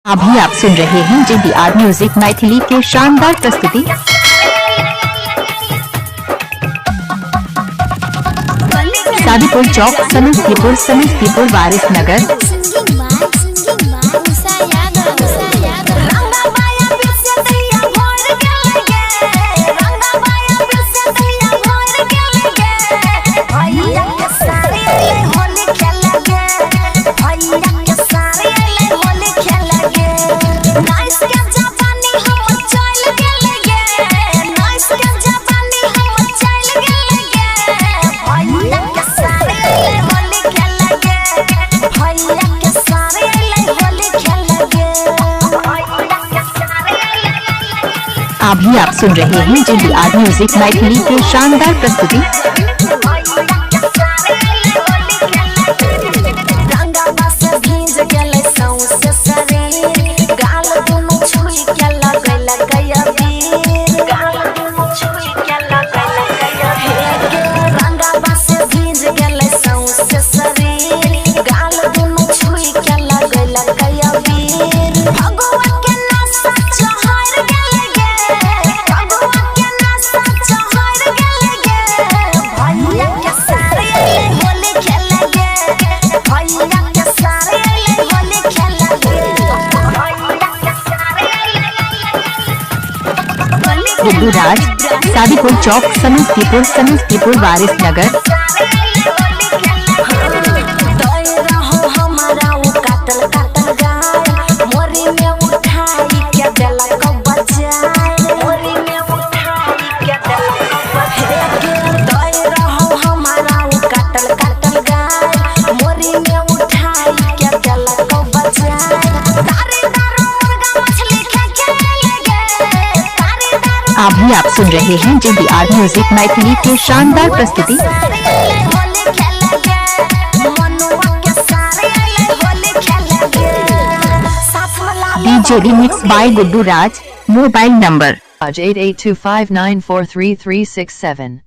अभी आप सुन रहे हैं JDR म्यूजिक मैथिली के शानदार प्रस्तुति। सादीपुर चौक, समस्तीपुर, वारिस नगर। अभी आप सुन रहे हैं JDR म्यूजिक मैथिली के शानदार प्रस्तुति। गुड्डू राज, सादीपुर चौक, समस्तीपुर, वारिस नगर। अभी आप सुन रहे हैं JDR म्यूजिक मैथिली के शानदार प्रस्तुति। DJ remix by Guddu Raj. Mobile number 8825943367।